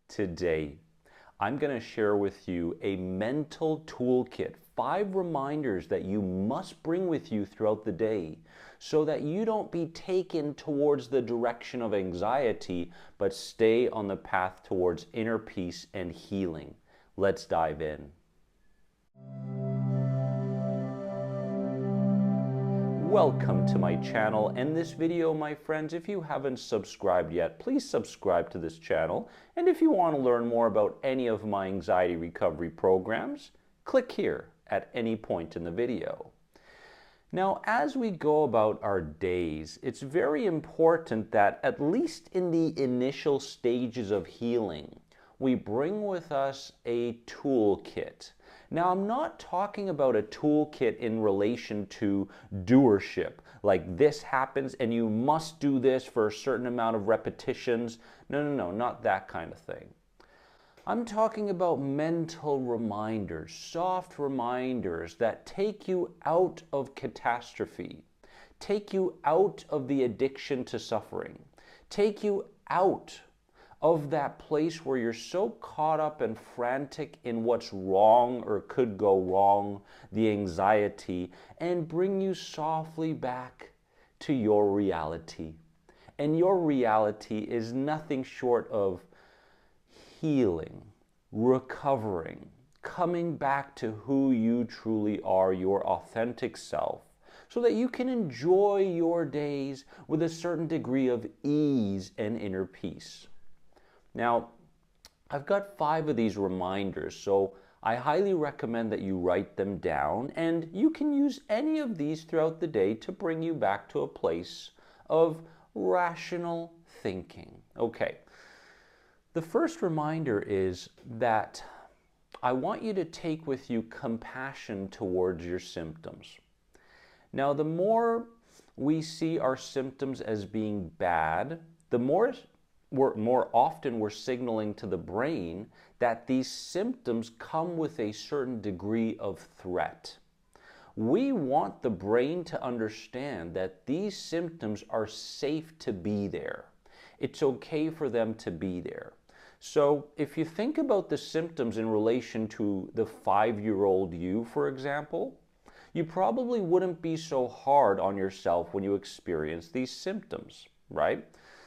Today, I'm going to share with you a mental toolkit, 5 reminders that you must bring with you throughout the day so that you don't be taken towards the direction of anxiety, but stay on the path towards inner peace and healing. Let's dive in. Welcome to my channel and this video, my friends. If you haven't subscribed yet, please subscribe to this channel. And if you want to learn more about any of my anxiety recovery programs, click here at any point in the video. Now, as we go about our days, it's very important that at least in the initial stages of healing, we bring with us a toolkit. Now, I'm not talking about a toolkit in relation to doership, like this happens and you must do this for a certain amount of repetitions. No, not that kind of thing. I'm talking about mental reminders, soft reminders that take you out of catastrophe, take you out of the addiction to suffering, take you out of that place where you're so caught up and frantic in what's wrong or could go wrong, the anxiety, and bring you softly back to your reality. And your reality is nothing short of healing, recovering, coming back to who you truly are, your authentic self, so that you can enjoy your days with a certain degree of ease and inner peace. Now, I've got 5 of these reminders, so I highly recommend that you write them down, and you can use any of these throughout the day to bring you back to a place of rational thinking. Okay, the first reminder is that I want you to take with you compassion towards your symptoms. Now, the more we see our symptoms as being bad, the more often we're signaling to the brain that these symptoms come with a certain degree of threat. We want the brain to understand that these symptoms are safe to be there. It's okay for them to be there. So if you think about the symptoms in relation to the 5-year-old you, for example, you probably wouldn't be so hard on yourself when you experience these symptoms, right?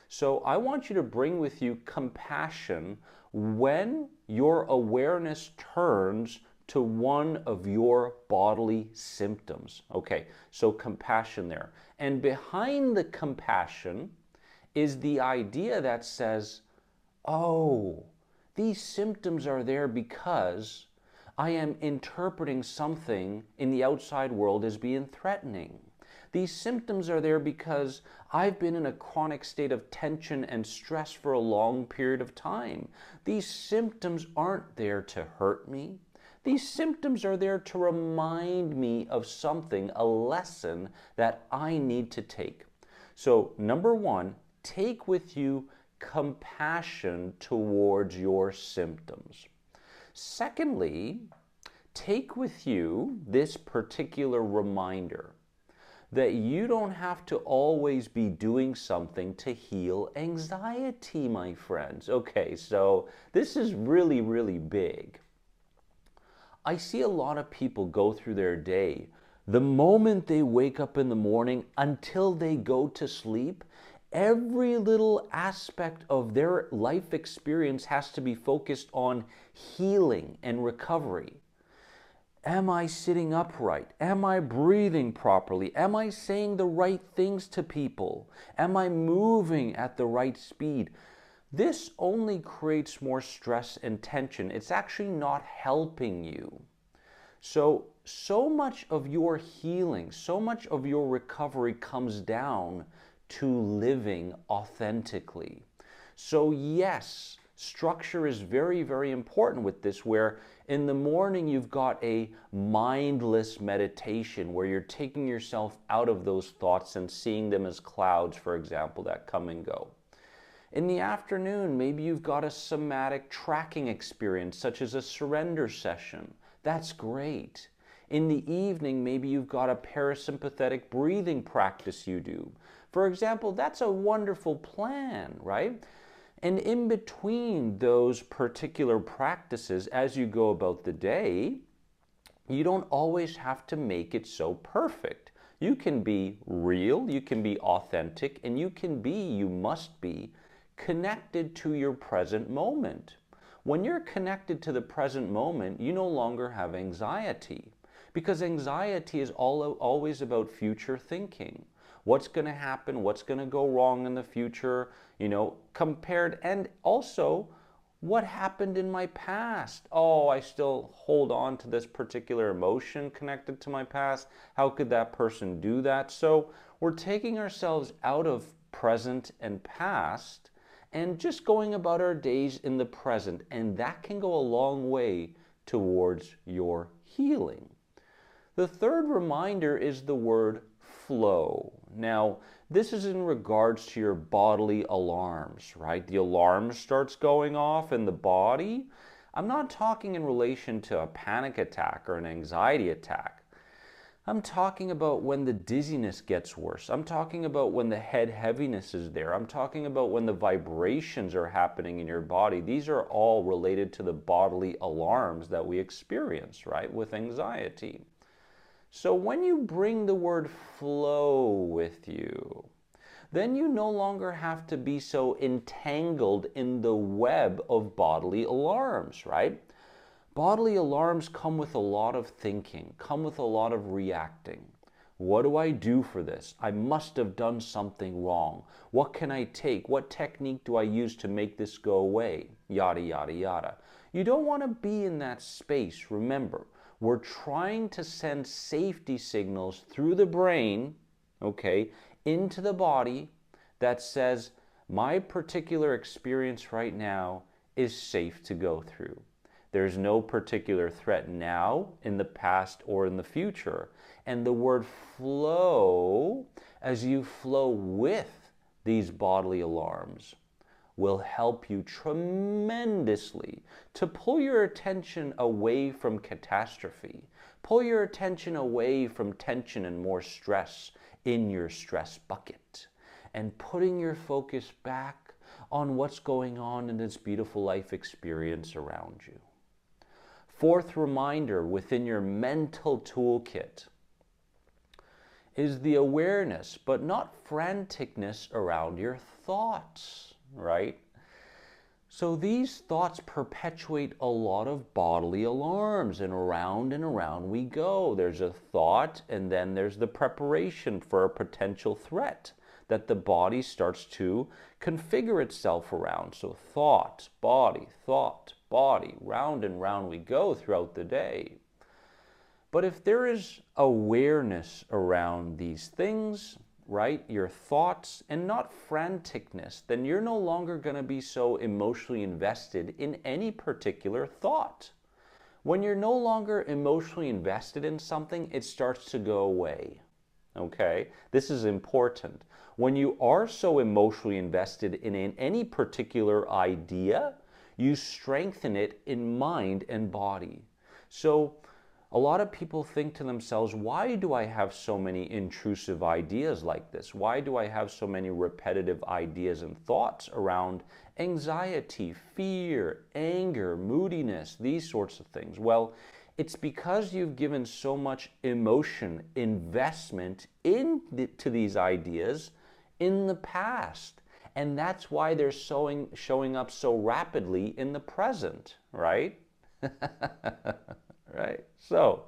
So I want you to bring with you compassion when your awareness turns to one of your bodily symptoms. Okay, so compassion there. And behind the compassion is the idea that says, oh, these symptoms are there because I am interpreting something in the outside world as being threatening. These symptoms are there because I've been in a chronic state of tension and stress for a long period of time. These symptoms aren't there to hurt me. These symptoms are there to remind me of something, a lesson that I need to take. So, number 1, take with you compassion towards your symptoms. Secondly, take with you this particular reminder that you don't have to always be doing something to heal anxiety, my friends. Okay, so this is really, really big. I see a lot of people go through their day. The moment they wake up in the morning until they go to sleep, every little aspect of their life experience has to be focused on healing and recovery. Am I sitting upright? Am I breathing properly? Am I saying the right things to people? Am I moving at the right speed? This only creates more stress and tension. It's actually not helping you. So much of your healing, so much of your recovery comes down to living authentically. So yes, structure is very, very important with this, where in the morning you've got a mindless meditation where you're taking yourself out of those thoughts and seeing them as clouds, for example, that come and go. In the afternoon, maybe you've got a somatic tracking experience, such as a surrender session. That's great. In the evening, maybe you've got a parasympathetic breathing practice you do. For example, that's a wonderful plan, right? And in between those particular practices, as you go about the day, you don't always have to make it so perfect. You can be real, you can be authentic, and you must be connected to your present moment. When you're connected to the present moment, you no longer have anxiety, because anxiety is always about future thinking. What's going to happen? What's going to go wrong in the future? Compared, and also what happened in my past? Oh, I still hold on to this particular emotion connected to my past. How could that person do that? So we're taking ourselves out of present and past and just going about our days in the present. And that can go a long way towards your healing. The third reminder is the word flow. Now, this is in regards to your bodily alarms, right? The alarm starts going off in the body. I'm not talking in relation to a panic attack or an anxiety attack. I'm talking about when the dizziness gets worse. I'm talking about when the head heaviness is there. I'm talking about when the vibrations are happening in your body. These are all related to the bodily alarms that we experience, right, with anxiety. So when you bring the word flow with you, then you no longer have to be so entangled in the web of bodily alarms, right? Bodily alarms come with a lot of thinking, come with a lot of reacting. What do I do for this? I must have done something wrong. What can I take? What technique do I use to make this go away? Yada, yada, yada. You don't want to be in that space. Remember, we're trying to send safety signals through the brain, okay, into the body that says, my particular experience right now is safe to go through. There's no particular threat now, in the past, or in the future. And the word flow, as you flow with these bodily alarms, will help you tremendously to pull your attention away from catastrophe, pull your attention away from tension and more stress in your stress bucket, and putting your focus back on what's going on in this beautiful life experience around you. Fourth reminder within your mental toolkit is the awareness, but not franticness, around your thoughts, right? So these thoughts perpetuate a lot of bodily alarms, and around we go. There's a thought, and then there's the preparation for a potential threat that the body starts to configure itself around. So thought, body, round and round we go throughout the day. But if there is awareness around these things, right, your thoughts, and not franticness, then you're no longer going to be so emotionally invested in any particular thought. When you're no longer emotionally invested in something, it starts to go away. Okay? This is important. When you are so emotionally invested in any particular idea, you strengthen it in mind and body. So a lot of people think to themselves, why do I have so many intrusive ideas like this? Why do I have so many repetitive ideas and thoughts around anxiety, fear, anger, moodiness, these sorts of things? Well, it's because you've given so much emotion, investment into these ideas in the past. And that's why they're showing up so rapidly in the present, right? Right? So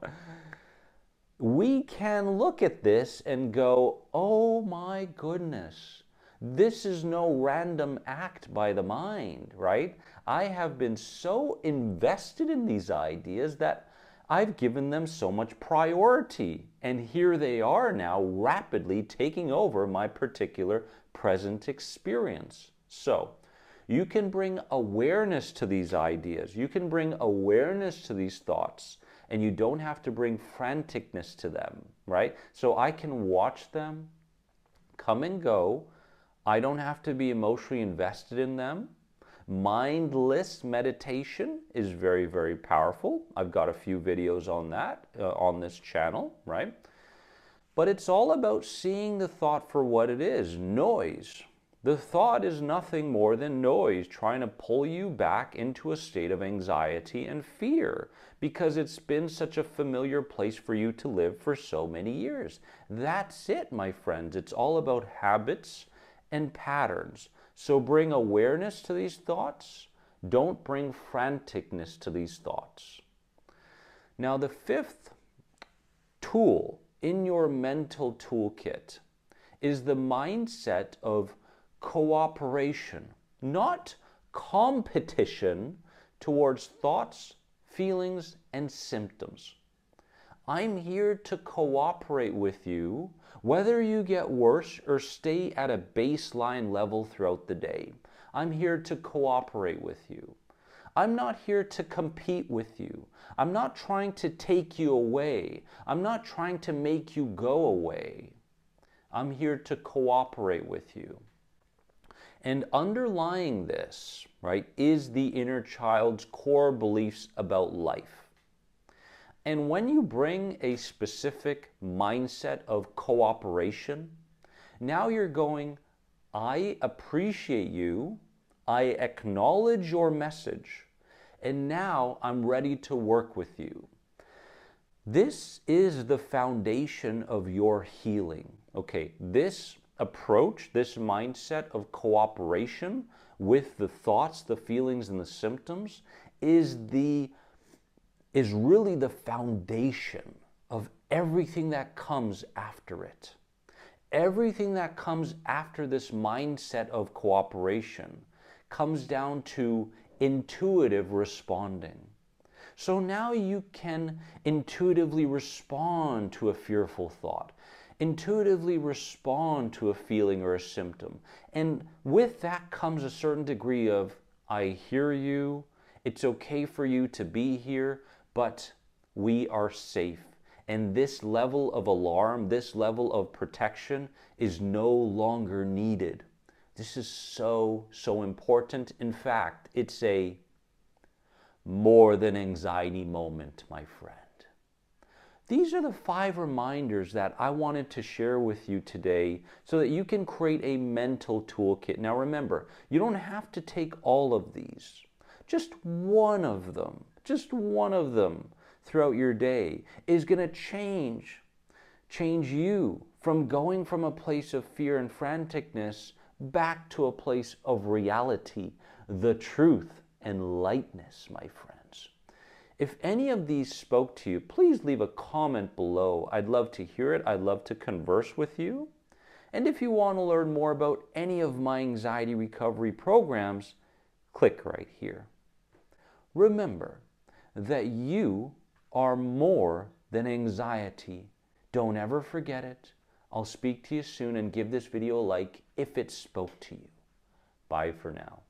we can look at this and go, oh my goodness, this is no random act by the mind, right? I have been so invested in these ideas that I've given them so much priority. And here they are now rapidly taking over my particular present experience. So you can bring awareness to these ideas. You can bring awareness to these thoughts, and you don't have to bring franticness to them, right? So I can watch them come and go. I don't have to be emotionally invested in them. Mindless meditation is very, very powerful. I've got a few videos on that on this channel, right? But it's all about seeing the thought for what it is, noise. The thought is nothing more than noise trying to pull you back into a state of anxiety and fear because it's been such a familiar place for you to live for so many years. That's it, my friends. It's all about habits and patterns. So bring awareness to these thoughts. Don't bring franticness to these thoughts. Now, the fifth tool in your mental toolkit is the mindset of cooperation, not competition towards thoughts, feelings, and symptoms. I'm here to cooperate with you, whether you get worse or stay at a baseline level throughout the day. I'm here to cooperate with you. I'm not here to compete with you. I'm not trying to take you away. I'm not trying to make you go away. I'm here to cooperate with you. And underlying this, right, is the inner child's core beliefs about life. And when you bring a specific mindset of cooperation, now you're going, I appreciate you, I acknowledge your message, and now I'm ready to work with you. This is the foundation of your healing. Okay, this approach, this mindset of cooperation with the thoughts, the feelings, and the symptoms is really the foundation of everything that comes after it. Everything that comes after this mindset of cooperation comes down to intuitive responding. So now you can intuitively respond to a fearful thought, intuitively respond to a feeling or a symptom. And with that comes a certain degree of, I hear you, it's okay for you to be here, but we are safe. And this level of alarm, this level of protection is no longer needed. This is so important. In fact, it's a more than anxiety moment, my friend. These are the 5 reminders that I wanted to share with you today so that you can create a mental toolkit. Now remember, you don't have to take all of these. Just one of them throughout your day is going to change you from going from a place of fear and franticness back to a place of reality, the truth, and lightness, my friends. If any of these spoke to you, please leave a comment below. I'd love to hear it. I'd love to converse with you. And if you want to learn more about any of my anxiety recovery programs, click right here. Remember that you are more than anxiety. Don't ever forget it. I'll speak to you soon, and give this video a like if it spoke to you. Bye for now.